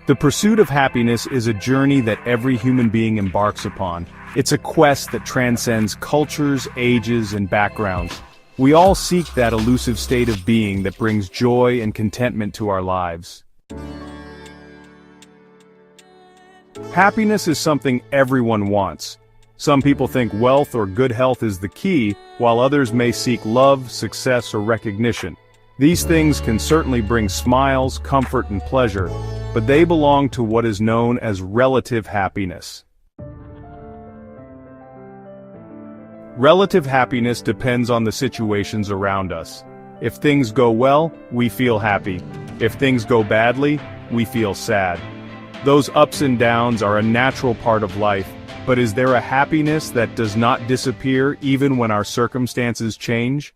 The pursuit of happiness is a journey that every human being embarks upon. It's a quest that transcends cultures, ages, and backgrounds. We all seek that elusive state of being that brings joy and contentment to our lives. Happiness is something everyone wants. Some people think wealth or good health is the key, while others may seek love, success, or recognition. These things can certainly bring smiles, comfort, and pleasure, but they belong to what is known as relative happiness. Relative happiness depends on the situations around us. If things go well, we feel happy. If things go badly, we feel sad. Those ups and downs are a natural part of life, but is there a happiness that does not disappear even when our circumstances change?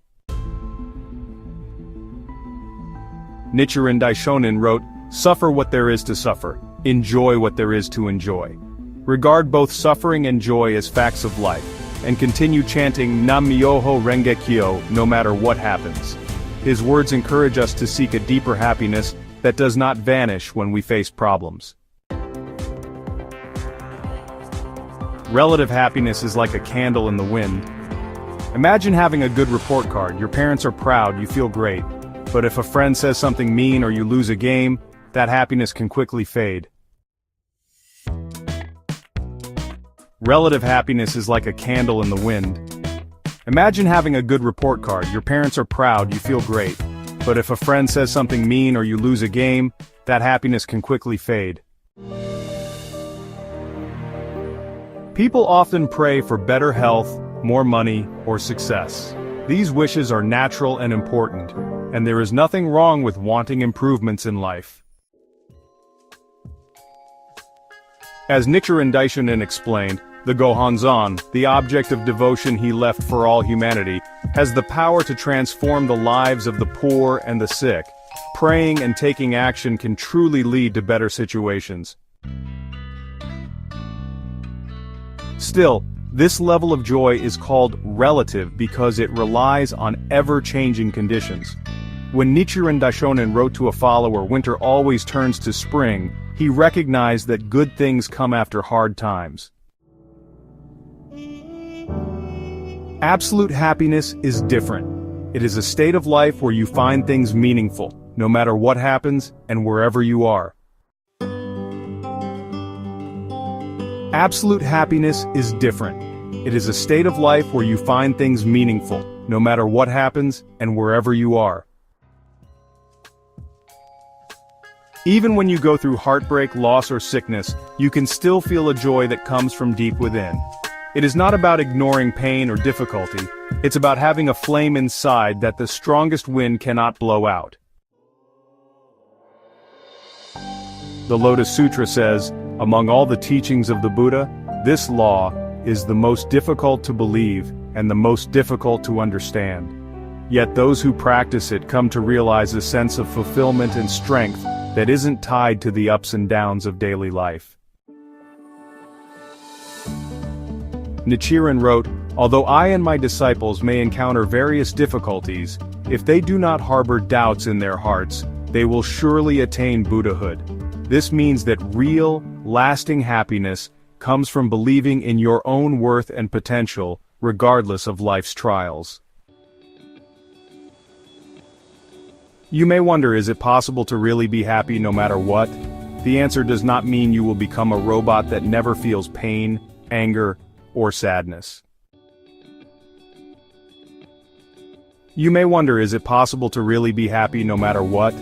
Nichiren Daishonin wrote, "Suffer what there is to suffer, enjoy what there is to enjoy. Regard both suffering and joy as facts of life, and continue chanting Nam-myoho Renge-kyo no matter what happens." His words encourage us to seek a deeper happiness that does not vanish when we face problems. Relative happiness is like a candle in the wind. Imagine having a good report card, your parents are proud, you feel great. But if a friend says something mean or you lose a game, that happiness can quickly fade. Relative happiness is like a candle in the wind. Imagine having a good report card, your parents are proud, you feel great. But if a friend says something mean or you lose a game, that happiness can quickly fade. People often pray for better health, more money, or success. These wishes are natural and important, and there is nothing wrong with wanting improvements in life. As Nichiren Daishonin explained, the Gohonzon, the object of devotion he left for all humanity, has the power to transform the lives of the poor and the sick. Praying and taking action can truly lead to better situations. Still, this level of joy is called relative because it relies on ever-changing conditions. When Nichiren Daishonin wrote to a follower, "Winter always turns to spring," he recognized that good things come after hard times. Absolute happiness is different. It is a state of life where you find things meaningful, no matter what happens and wherever you are. Absolute happiness is different. It is a state of life where you find things meaningful, no matter what happens and wherever you are. Even when you go through heartbreak, loss, or sickness, you can still feel a joy that comes from deep within. It is not about ignoring pain or difficulty, it's about having a flame inside that the strongest wind cannot blow out. The Lotus Sutra says, "Among all the teachings of the Buddha, this law is the most difficult to believe and the most difficult to understand. Yet those who practice it come to realize a sense of fulfillment and strength that isn't tied to the ups and downs of daily life." Nichiren wrote, "Although I and my disciples may encounter various difficulties, if they do not harbor doubts in their hearts, they will surely attain Buddhahood. This means that real, lasting happiness comes from believing in your own worth and potential, regardless of life's trials." You may wonder, is it possible to really be happy no matter what? The answer does not mean you will become a robot that never feels pain, anger, or sadness. You may wonder, is it possible to really be happy no matter what?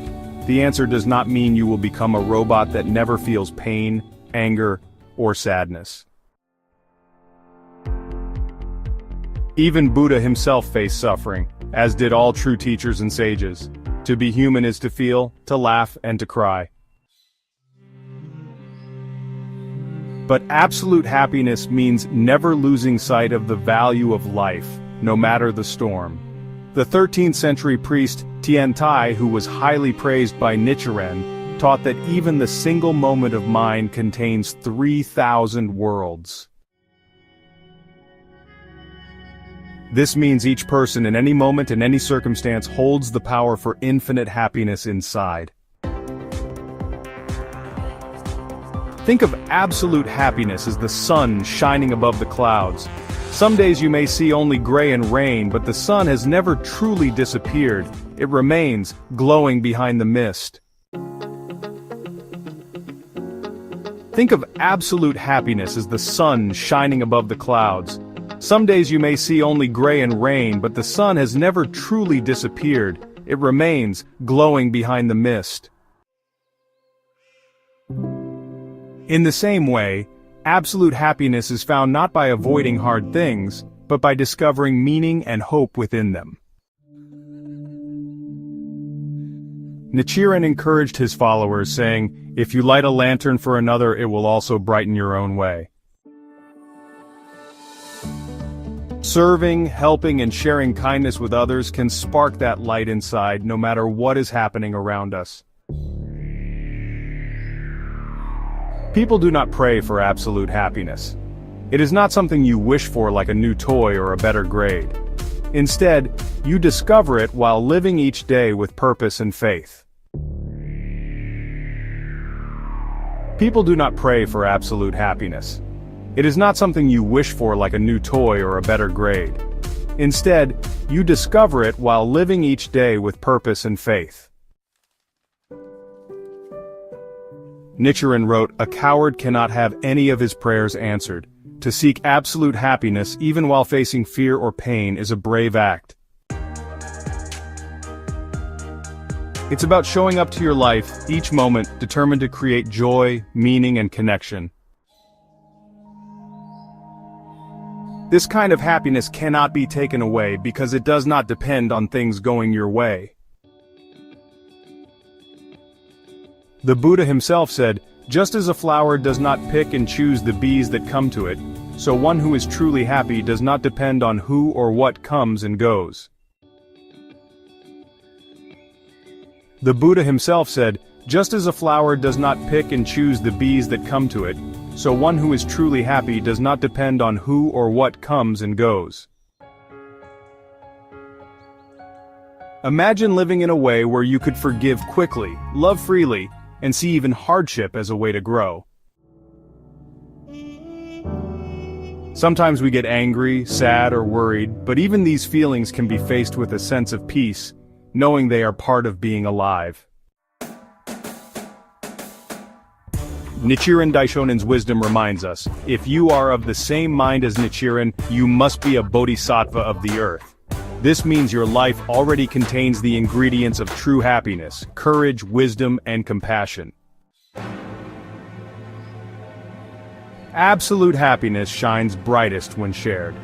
The answer does not mean you will become a robot that never feels pain, anger, or sadness. Even Buddha himself faced suffering, as did all true teachers and sages. To be human is to feel, to laugh, and to cry. But absolute happiness means never losing sight of the value of life, no matter the storm. The 13th century priest Tiantai, who was highly praised by Nichiren, taught that even the single moment of mind contains 3,000 worlds. This means each person in any moment and any circumstance holds the power for infinite happiness inside. Think of absolute happiness as the sun shining above the clouds. Some days you may see only gray and rain, but the sun has never truly disappeared. It remains, glowing behind the mist. Think of absolute happiness as the sun shining above the clouds. Some days you may see only gray and rain, but the sun has never truly disappeared. It remains, glowing behind the mist. In the same way, absolute happiness is found not by avoiding hard things, but by discovering meaning and hope within them. Nichiren encouraged his followers, saying, "If you light a lantern for another, it will also brighten your own way." Serving, helping, and sharing kindness with others can spark that light inside, no matter what is happening around us. People do not pray for absolute happiness. It is not something you wish for like a new toy or a better grade. Instead, you discover it while living each day with purpose and faith. People do not pray for absolute happiness. It is not something you wish for like a new toy or a better grade. Instead, you discover it while living each day with purpose and faith. Nichiren wrote, "A coward cannot have any of his prayers answered. To seek absolute happiness even while facing fear or pain is a brave act." It's about showing up to your life, each moment, determined to create joy, meaning, and connection. This kind of happiness cannot be taken away because it does not depend on things going your way. The Buddha himself said, "Just as a flower does not pick and choose the bees that come to it, so one who is truly happy does not depend on who or what comes and goes." The Buddha himself said, "Just as a flower does not pick and choose the bees that come to it, so one who is truly happy does not depend on who or what comes and goes." Imagine living in a way where you could forgive quickly, love freely, and see even hardship as a way to grow. Sometimes we get angry, sad, or worried, but even these feelings can be faced with a sense of peace, knowing they are part of being alive. Nichiren Daishonin's wisdom reminds us, if you are of the same mind as Nichiren, you must be a bodhisattva of the earth. This means your life already contains the ingredients of true happiness, courage, wisdom, and compassion. Absolute happiness shines brightest when shared.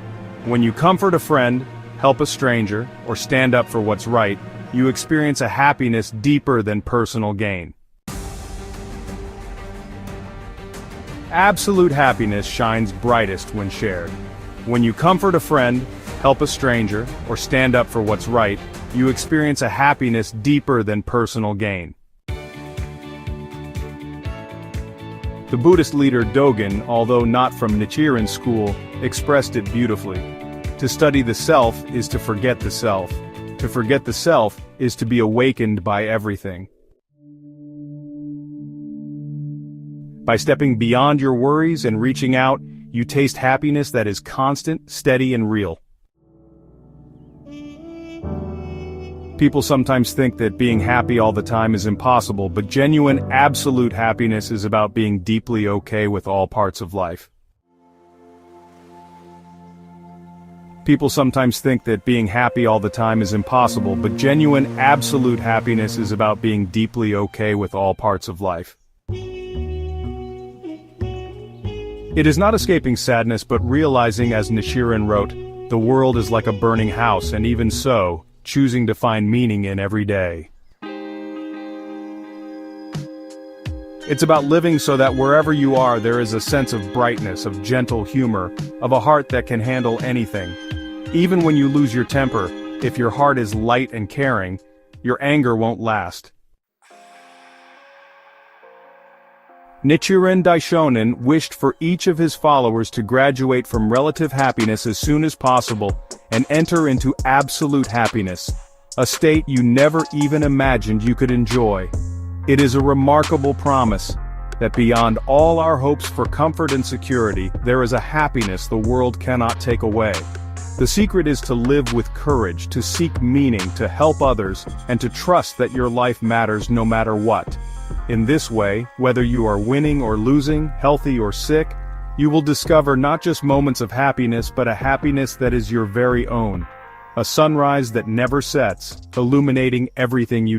When you comfort a friend, help a stranger, or stand up for what's right, you experience a happiness deeper than personal gain. Absolute happiness shines brightest when shared. When you comfort a friend, help a stranger, or stand up for what's right, you experience a happiness deeper than personal gain. The Buddhist leader Dogen, although not from Nichiren's school, expressed it beautifully. To study the self is to forget the self. To forget the self is to be awakened by everything. By stepping beyond your worries and reaching out, you taste happiness that is constant, steady, and real. People sometimes think that being happy all the time is impossible, but genuine, absolute happiness is about being deeply okay with all parts of life. People sometimes think that being happy all the time is impossible, but genuine, absolute happiness is about being deeply okay with all parts of life. It is not escaping sadness but realizing, as Nichiren wrote, "The world is like a burning house, and even so, choosing to find meaning in every day." It's about living so that wherever you are there is a sense of brightness, of gentle humor, of a heart that can handle anything. Even when you lose your temper, if your heart is light and caring, your anger won't last. Nichiren Daishonin wished for each of his followers to graduate from relative happiness as soon as possible and enter into absolute happiness, a state you never even imagined you could enjoy. It is a remarkable promise that beyond all our hopes for comfort and security, there is a happiness the world cannot take away. The secret is to live with courage, to seek meaning, to help others, and to trust that your life matters no matter what. In this way, whether you are winning or losing, healthy or sick, you will discover not just moments of happiness but a happiness that is your very own. A sunrise that never sets, illuminating everything you